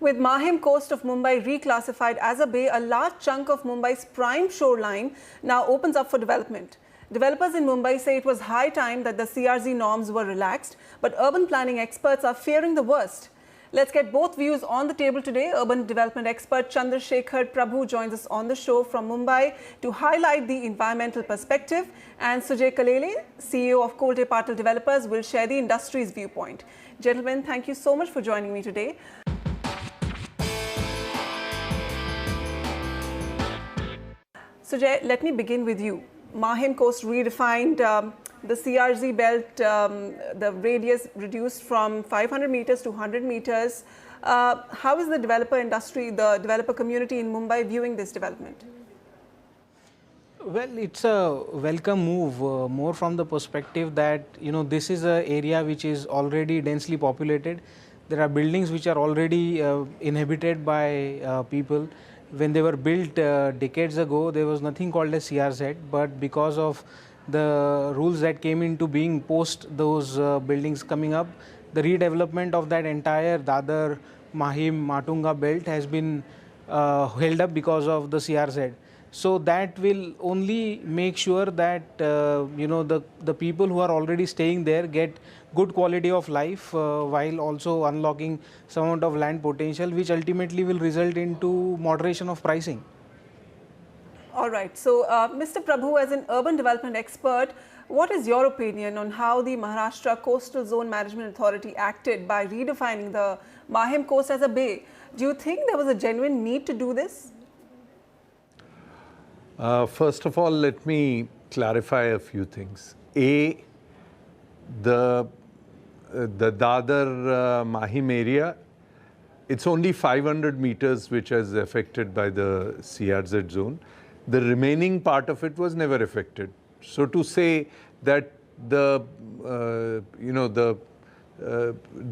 With Mahim coast of Mumbai reclassified as a bay, a large chunk of Mumbai's prime shoreline now opens up for development. Developers in Mumbai say it was high time that the CRZ norms were relaxed, but urban planning experts are fearing the worst. Let's get both views on the table today. Urban development expert Chandrasekhar Prabhu joins us on the show from Mumbai to highlight the environmental perspective, and Sujay Kalele, CEO of Kolte Patil Developers, will share the industry's viewpoint. Gentlemen, thank you so much for joining me today. Sujay, let me begin with you. Mahim Coast redefined the CRZ belt, the radius reduced from 500 meters to 100 meters. How is the developer industry, the developer community in Mumbai viewing this development? Well, it's a welcome move, more from the perspective that, this is an area which is already densely populated. There are buildings which are already inhabited by people. When they were built decades ago, there was nothing called as CRZ, but because of the rules that came into being post those buildings coming up, the redevelopment of that entire Dadar, Mahim, Matunga belt has been held up because of the CRZ. So that will only make sure that the people who are already staying there get good quality of life while also unlocking some amount of land potential, which ultimately will result into moderation of pricing. All right. So, Mr. Prabhu, as an urban development expert, what is your opinion on how the Maharashtra Coastal Zone Management Authority acted by redefining the Mahim coast as a bay? Do you think there was a genuine need to do this? First of all, let me clarify a few things. A, the Dadar Mahim area, it's only 500 meters which is affected by the CRZ zone. The remaining part of it was never affected. So to say that the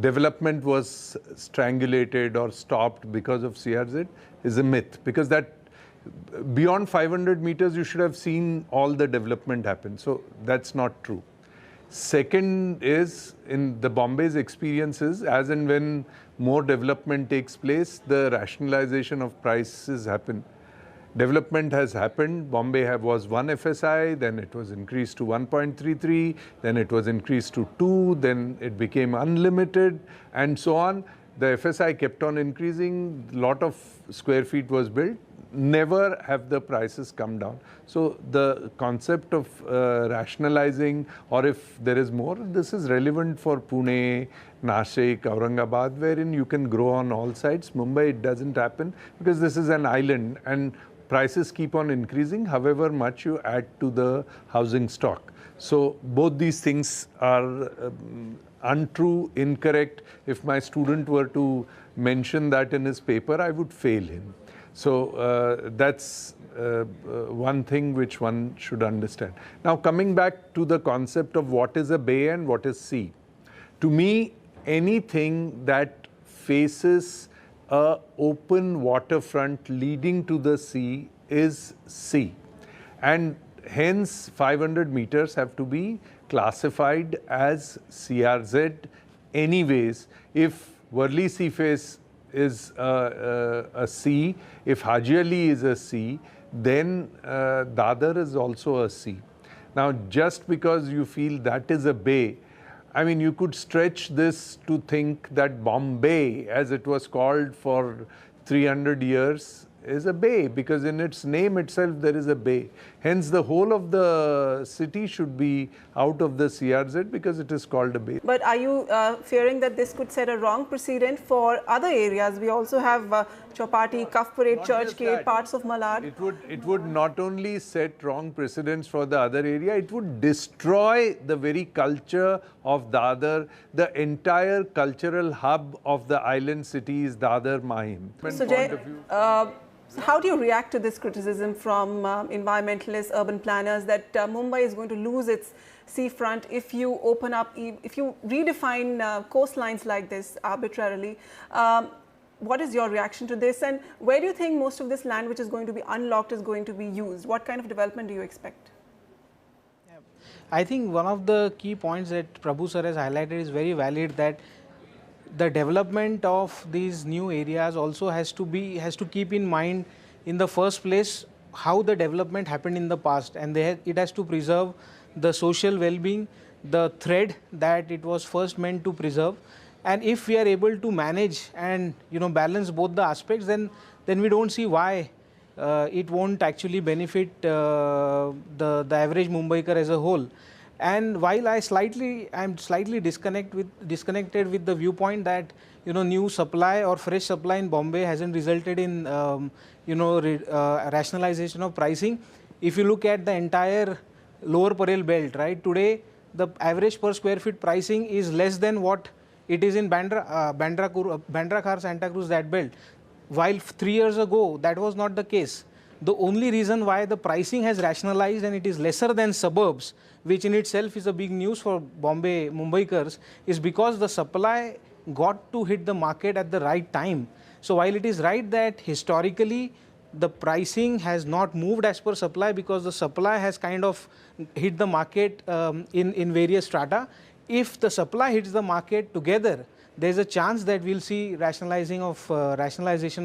development was strangulated or stopped because of CRZ is a myth, because that beyond 500 meters, you should have seen all the development happen. So that's not true. Second is, in the Bombay's experiences, as and when more development takes place, the rationalization of prices happen. Development has happened. Bombay was 1 FSI, then it was increased to 1.33, then it was increased to 2, then it became unlimited, and so on. The FSI kept on increasing, lot of square feet was built. Never have the prices come down. So the concept of rationalizing, or if there is more, this is relevant for Pune, Nashik, Aurangabad, wherein you can grow on all sides. Mumbai, it doesn't happen because this is an island and prices keep on increasing, however much you add to the housing stock. So both these things are untrue, incorrect. If my student were to mention that in his paper, I would fail him. So that's one thing which one should understand. Now, coming back to the concept of what is a bay and what is sea. To me, anything that faces a open waterfront leading to the sea is sea. And hence, 500 meters have to be classified as CRZ anyways. If Worli Sea Face is a sea, if Haji Ali is a sea, then Dadar is also a sea. Now, just because you feel that is a bay, I mean, you could stretch this to think that Bombay, as it was called for 300 years, is a bay, because in its name itself there is a bay. Hence, the whole of the city should be out of the CRZ because it is called a bay. But are you fearing that this could set a wrong precedent for other areas? We also have Chowpatty, Kafpure, Churchgate, parts of Malad. It would not only set wrong precedents for the other area, it would destroy the very culture of Dadar. The entire cultural hub of the island city is Dadar Mahim. Sujay, how do you react to this criticism from environmentalists, urban planners, that Mumbai is going to lose its seafront if you open up, if you redefine coastlines like this arbitrarily? What is your reaction to this, and where do you think most of this land which is going to be unlocked is going to be used? What kind of development do you expect? I think one of the key points that Prabhu sir has highlighted is very valid, that the development of these new areas also has to keep in mind in the first place how the development happened in the past, and it has to preserve the social well-being, the thread that it was first meant to preserve. And if we are able to manage and balance both the aspects, then we don't see why it won't actually benefit the average Mumbaikar as a whole. And while I'm slightly disconnected with the viewpoint that new supply or fresh supply in Bombay hasn't resulted in rationalization of pricing. If you look at the entire lower Parel belt, right, today the average per square feet pricing is less than what it is in Bandra Khar, Santa Cruz, that belt. While 3 years ago that was not the case. The only reason why the pricing has rationalized and it is lesser than suburbs, which in itself is a big news for Mumbaikars, is because the supply got to hit the market at the right time. So while it is right that historically the pricing has not moved as per supply because the supply has kind of hit the market in various strata, if the supply hits the market together, there is a chance that we'll see rationalization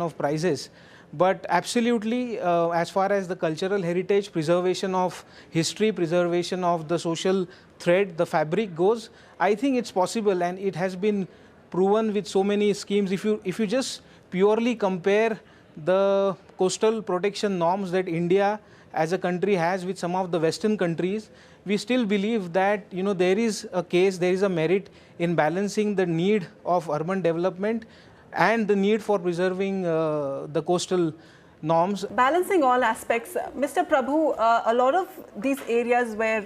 of prices. But absolutely, as far as the cultural heritage, preservation of history, preservation of the social thread, the fabric goes, I think it's possible, and it has been proven with so many schemes. If you just purely compare the coastal protection norms that India as a country has with some of the Western countries, we still believe that there is a merit in balancing the need of urban development and the need for preserving the coastal norms. Balancing all aspects, Mr. Prabhu, a lot of these areas where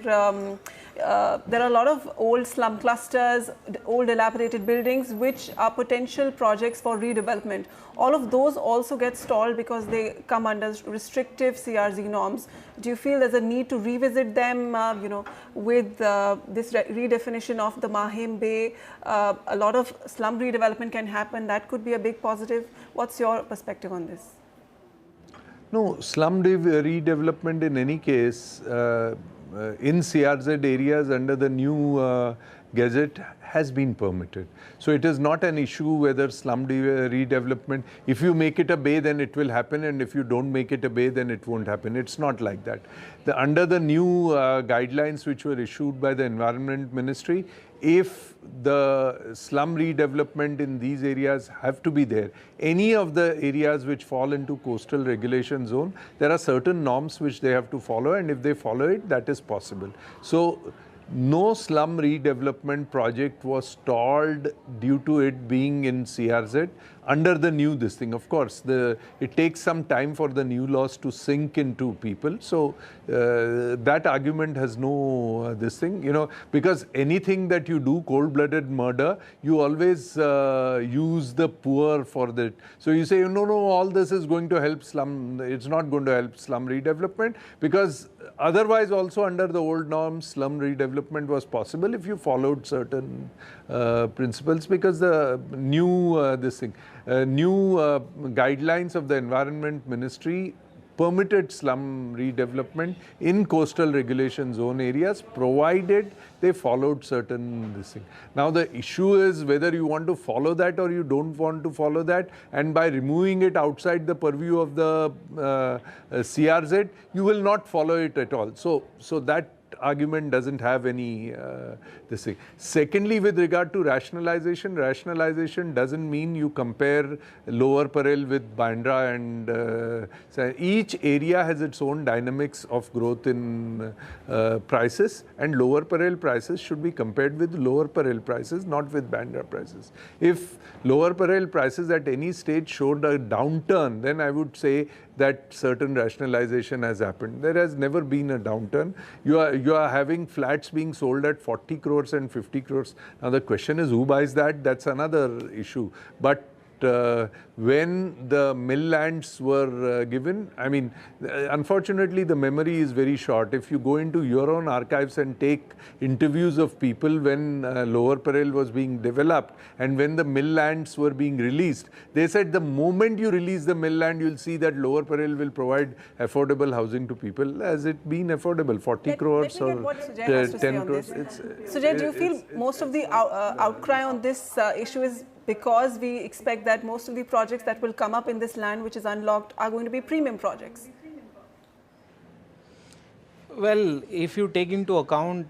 there are a lot of old slum clusters, old dilapidated buildings which are potential projects for redevelopment. All of those also get stalled because they come under restrictive CRZ norms. Do you feel there's a need to revisit them, with this redefinition of the Mahim Bay? A lot of slum redevelopment can happen. That could be a big positive. What's your perspective on this? No, slum redevelopment in any case in CRZ areas under the new gazette has been permitted. So it is not an issue whether slum redevelopment, if you make it a bay then it will happen, and if you don't make it a bay then it won't happen. It's not like that. Under the new guidelines which were issued by the Environment Ministry, if the slum redevelopment in these areas have to be there, any of the areas which fall into coastal regulation zone, there are certain norms which they have to follow, and if they follow it, that is possible. So no slum redevelopment project was stalled due to it being in CRZ under the new this thing. Of course, it takes some time for the new laws to sink into people. So that argument has no this thing, because anything that you do, cold-blooded murder, you always use the poor for that. So you say, no, all this is going to help slum. It's not going to help slum redevelopment, because otherwise also under the old norms, slum redevelopment was possible if you followed certain principles, because the new guidelines of the Environment Ministry permitted slum redevelopment in coastal regulation zone areas, provided they followed certain this thing. Now the issue is whether you want to follow that or you don't want to follow that, and by removing it outside the purview of the CRZ, you will not follow it at all. So that argument doesn't have any this thing. Secondly, with regard to rationalization doesn't mean you compare Lower Parel with Bandra, and so each area has its own dynamics of growth in prices, and Lower Parel prices should be compared with Lower Parel prices, not with Bandra prices. If Lower Parel prices at any stage showed a downturn, then I would say that certain rationalization has happened. There has never been a downturn. You are having flats being sold at 40 crores and 50 crores. Now the question is, who buys that? That's another issue. But when the mill lands were given, I mean, unfortunately the memory is very short. If you go into your own archives and take interviews of people when Lower Parel was being developed and when the mill lands were being released, they said the moment you release the mill land, you'll see that Lower Parel will provide affordable housing to people. Has it been affordable? 40 crores or 10 crores? Sujay, do you feel most of the outcry on this issue is because we expect that most of the projects that will come up in this land which is unlocked are going to be premium projects? Well, if you take into account,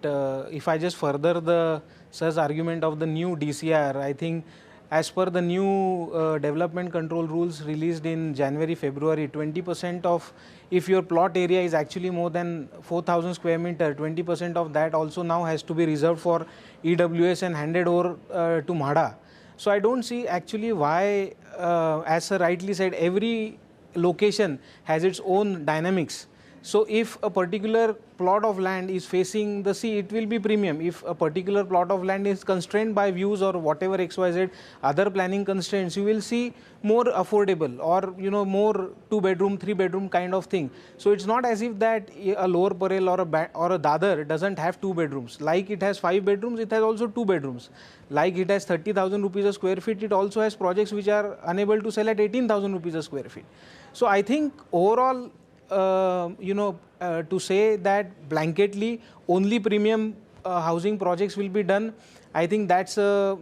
if I just further the Sir's argument of the new DCR, I think as per the new development control rules released in January, February, 20% of, if your plot area is actually more than 4,000 square meter, 20% of that also now has to be reserved for EWS and handed over to MHADA. So I don't see actually why, as Sir rightly said, every location has its own dynamics. So if a particular plot of land is facing the sea, it will be premium. If a particular plot of land is constrained by views or whatever XYZ other planning constraints, you will see more affordable or more 2-bedroom, 3-bedroom kind of thing. So it's not as if that a Lower Parel or a Dadar doesn't have 2 bedrooms. Like it has 5 bedrooms, it has also 2 bedrooms. Like it has 30,000 rupees a square feet, it also has projects which are unable to sell at 18,000 rupees a square feet. So I think overall, to say that blanketly only premium housing projects will be done, I think that's a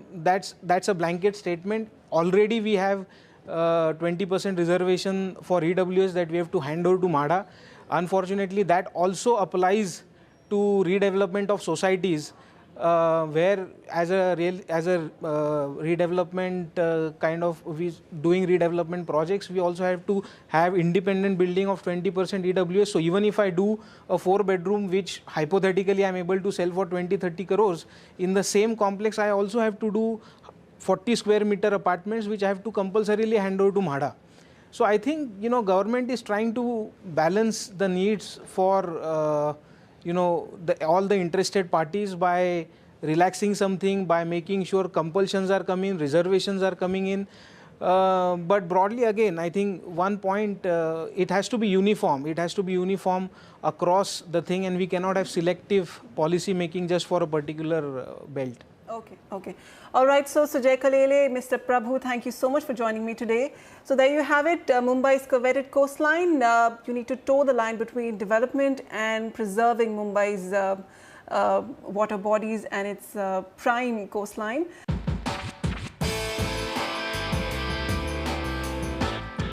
blanket statement. Already we have 20% reservation for EWS that we have to hand over to MHADA. Unfortunately, that also applies to redevelopment of societies, where as a redevelopment doing redevelopment projects, we also have to have independent building of 20% EWS. So even if I do a 4-bedroom, which hypothetically I am able to sell for 20-30 crores, in the same complex I also have to do 40 square meter apartments, which I have to compulsorily hand over to MHADA. So I think government is trying to balance the needs for all the interested parties by relaxing something, by making sure compulsions are coming, reservations are coming in. But broadly again, I think one point, it has to be uniform. It has to be uniform across the thing, and we cannot have selective policy making just for a particular belt. Okay. All right. So Sujay Kalele, Mr. Prabhu, thank you so much for joining me today. So there you have it, Mumbai's coveted coastline. You need to toe the line between development and preserving Mumbai's water bodies and its prime coastline.